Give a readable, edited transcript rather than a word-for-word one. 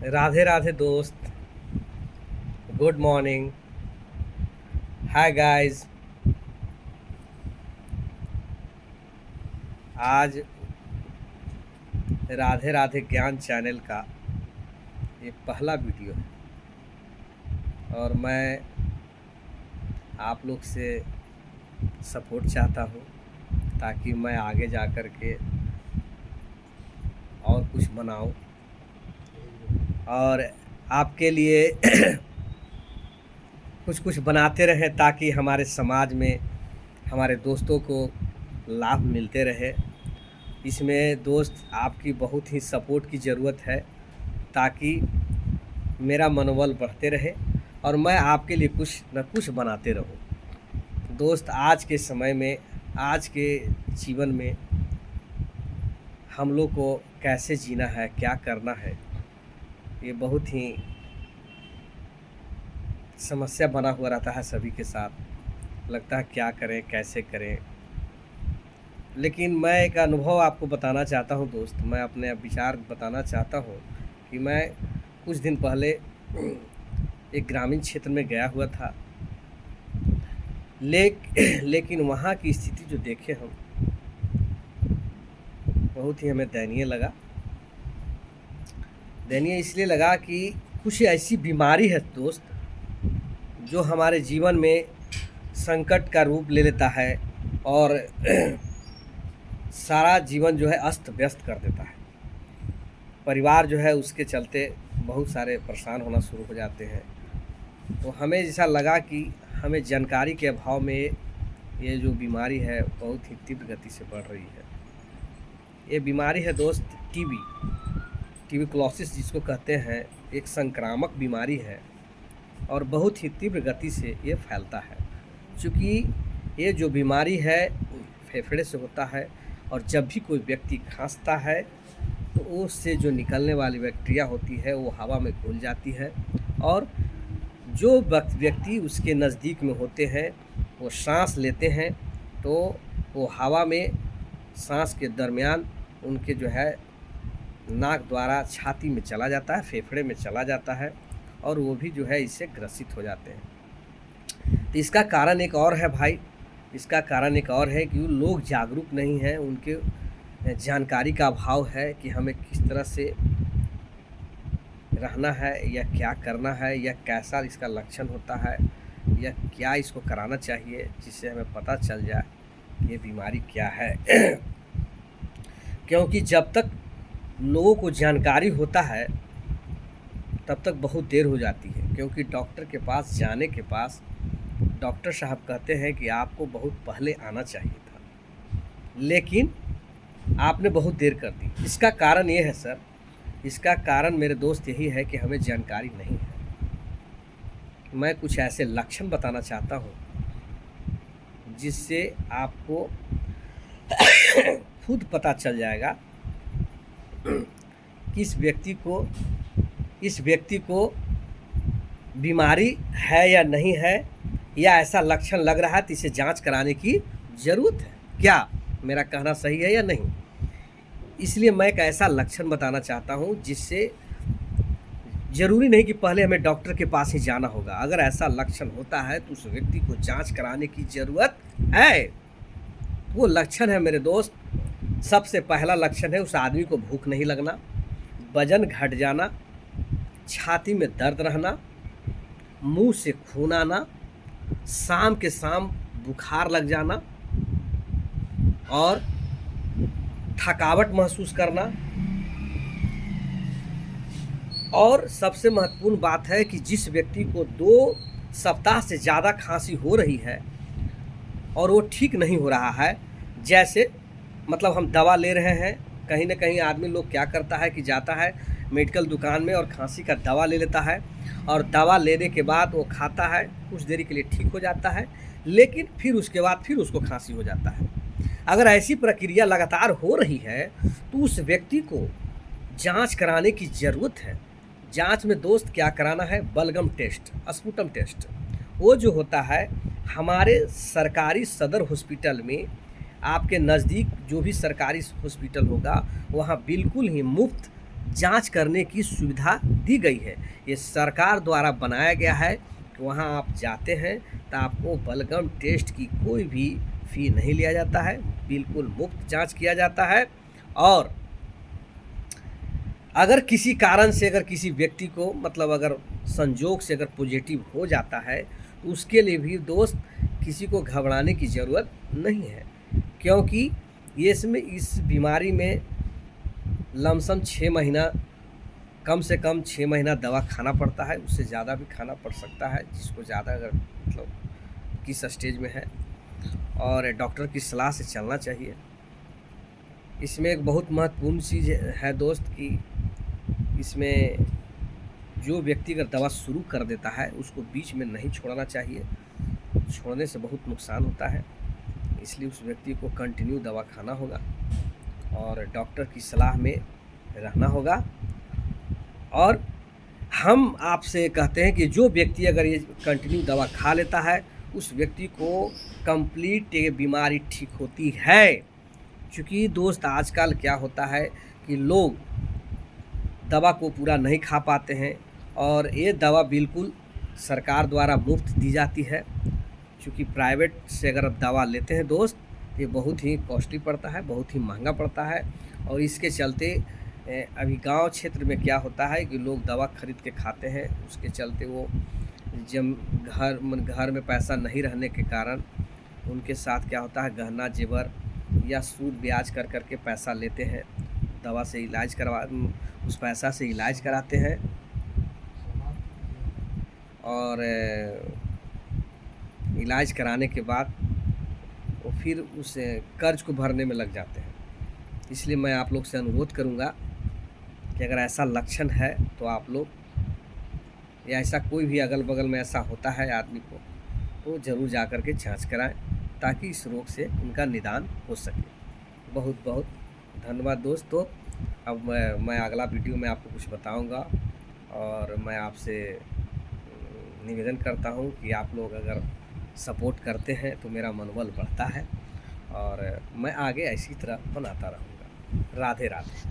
राधे राधे दोस्त। Good morning. Hi guys. आज राधे राधे ज्ञान चैनल का ये पहला वीडियो है और मैं आप लोग से सपोर्ट चाहता हूँ ताकि मैं आगे जा कर के और कुछ बनाऊँ और आपके लिए कुछ कुछ बनाते रहें ताकि हमारे समाज में हमारे दोस्तों को लाभ मिलते रहे। इसमें दोस्त आपकी बहुत ही सपोर्ट की ज़रूरत है ताकि मेरा मनोबल बढ़ते रहे और मैं आपके लिए कुछ न कुछ बनाते रहूं। दोस्त, आज के समय में, आज के जीवन में हम लोग को कैसे जीना है, क्या करना है, ये बहुत ही समस्या बना हुआ रहता है सभी के साथ। लगता है क्या करें, कैसे करें। लेकिन मैं एक अनुभव आपको बताना चाहता हूँ दोस्त, मैं अपने विचार बताना चाहता हूँ कि मैं कुछ दिन पहले एक ग्रामीण क्षेत्र में गया हुआ था। लेकिन वहाँ की स्थिति जो देखे हम, बहुत ही हमें दयनीय लगा। दयनीय इसलिए लगा कि कुछ ऐसी बीमारी है दोस्त जो हमारे जीवन में संकट का रूप ले लेता है और सारा जीवन जो है अस्त व्यस्त कर देता है। परिवार जो है उसके चलते बहुत सारे परेशान होना शुरू हो जाते हैं। तो हमें ऐसा लगा कि हमें जानकारी के अभाव में ये जो बीमारी है बहुत ही तीव्र गति से बढ़ रही है। ये बीमारी है दोस्त ट्यूबरकुलोसिस जिसको कहते हैं। एक संक्रामक बीमारी है और बहुत ही तीव्र गति से ये फैलता है। चूँकि ये जो बीमारी है फेफड़े से होता है और जब भी कोई व्यक्ति खांसता है तो उससे जो निकलने वाली बैक्टीरिया होती है वो हवा में घुल जाती है और जो व्यक्ति उसके नज़दीक में होते हैं वो सांस लेते हैं तो वो हवा में सांस के दरमियान उनके जो है नाक द्वारा छाती में चला जाता है, फेफड़े में चला जाता है और वो भी जो है इससे ग्रसित हो जाते हैं। तो इसका कारण एक और है भाई, इसका कारण एक और है कि लोग जागरूक नहीं हैं, उनके जानकारी का अभाव है कि हमें किस तरह से रहना है या क्या करना है या कैसा इसका लक्षण होता है या क्या इसको कराना चाहिए जिससे हमें पता चल जाए ये बीमारी क्या है। क्योंकि जब तक लोगों को जानकारी होता है तब तक बहुत देर हो जाती है। क्योंकि डॉक्टर के पास जाने के पास डॉक्टर साहब कहते हैं कि आपको बहुत पहले आना चाहिए था, लेकिन आपने बहुत देर कर दी। इसका कारण ये है सर, इसका कारण मेरे दोस्त यही है कि हमें जानकारी नहीं है। मैं कुछ ऐसे लक्षण बताना चाहता हूँ जिससे आपको खुद पता चल जाएगा कि इस व्यक्ति को बीमारी है या नहीं है, या ऐसा लक्षण लग रहा है तो इसे जांच कराने की ज़रूरत है। क्या मेरा कहना सही है या नहीं? इसलिए मैं एक ऐसा लक्षण बताना चाहता हूं जिससे ज़रूरी नहीं कि पहले हमें डॉक्टर के पास ही जाना होगा। अगर ऐसा लक्षण होता है तो उस व्यक्ति को जांच कराने की ज़रूरत है। वो लक्षण है मेरे दोस्त, सबसे पहला लक्षण है उस आदमी को भूख नहीं लगना, वजन घट जाना, छाती में दर्द रहना, मुंह से खून आना, शाम के शाम बुखार लग जाना और थकावट महसूस करना। और सबसे महत्वपूर्ण बात है कि जिस व्यक्ति को 2 सप्ताह से ज़्यादा खांसी हो रही है और वो ठीक नहीं हो रहा है, जैसे मतलब हम दवा ले रहे हैं, कहीं ना कहीं आदमी लोग क्या करता है कि जाता है मेडिकल दुकान में और खांसी का दवा ले लेता है और दवा लेने के बाद वो खाता है, कुछ देरी के लिए ठीक हो जाता है, लेकिन फिर उसके बाद फिर उसको खांसी हो जाता है। अगर ऐसी प्रक्रिया लगातार हो रही है तो उस व्यक्ति को जांच कराने की ज़रूरत है। जांच में दोस्त क्या कराना है? बलगम टेस्ट, स्पुटम टेस्ट। वो जो होता है हमारे सरकारी सदर हॉस्पिटल में, आपके नज़दीक जो भी सरकारी हॉस्पिटल होगा वहाँ बिल्कुल ही मुफ्त जांच करने की सुविधा दी गई है। ये सरकार द्वारा बनाया गया है कि वहाँ आप जाते हैं तो आपको बलगम टेस्ट की कोई भी फ़ी नहीं लिया जाता है, बिल्कुल मुफ्त जांच किया जाता है। और अगर किसी कारण से अगर किसी व्यक्ति को मतलब अगर संजोग से अगर पॉजिटिव हो जाता है तो उसके लिए भी दोस्त किसी को घबराने की ज़रूरत नहीं है, क्योंकि ये इसमें इस बीमारी में लमसम 6 महीना, कम से कम 6 महीना दवा खाना पड़ता है, उससे ज़्यादा भी खाना पड़ सकता है जिसको ज़्यादा अगर मतलब किस स्टेज में है, और डॉक्टर की सलाह से चलना चाहिए। इसमें एक बहुत महत्वपूर्ण चीज़ है दोस्त कि इसमें जो व्यक्ति अगर दवा शुरू कर देता है उसको बीच में नहीं छोड़ना चाहिए, छोड़ने से बहुत नुकसान होता है। इसलिए उस व्यक्ति को कंटिन्यू दवा खाना होगा और डॉक्टर की सलाह में रहना होगा। और हम आपसे कहते हैं कि जो व्यक्ति अगर ये कंटिन्यू दवा खा लेता है उस व्यक्ति को कंप्लीट ये बीमारी ठीक होती है। क्योंकि दोस्त आजकल क्या होता है कि लोग दवा को पूरा नहीं खा पाते हैं, और ये दवा बिल्कुल सरकार द्वारा मुफ्त दी जाती है। क्योंकि प्राइवेट से अगर आप दवा लेते हैं दोस्त, ये बहुत ही कॉस्टली पड़ता है, बहुत ही महंगा पड़ता है। और इसके चलते अभी गांव क्षेत्र में क्या होता है कि लोग दवा खरीद के खाते हैं, उसके चलते वो जब घर में पैसा नहीं रहने के कारण उनके साथ क्या होता है, गहना जेवर या सूद ब्याज कर कर के पैसा लेते हैं, दवा से इलाज करवा, उस पैसा से इलाज कराते हैं और इलाज कराने के बाद वो फिर उस कर्ज को भरने में लग जाते हैं। इसलिए मैं आप लोग से अनुरोध करूंगा कि अगर ऐसा लक्षण है तो आप लोग या ऐसा कोई भी अगल बगल में ऐसा होता है आदमी को, तो ज़रूर जा कर के जाँच कराएं ताकि इस रोग से उनका निदान हो सके। बहुत बहुत धन्यवाद दोस्तों। अब मैं अगला वीडियो में आपको कुछ बताऊंगा, और मैं आपसे निवेदन करता हूं कि आप लोग अगर सपोर्ट करते हैं तो मेरा मनोबल बढ़ता है और मैं आगे ऐसी तरह बनाता रहूँगा। राधे राधे।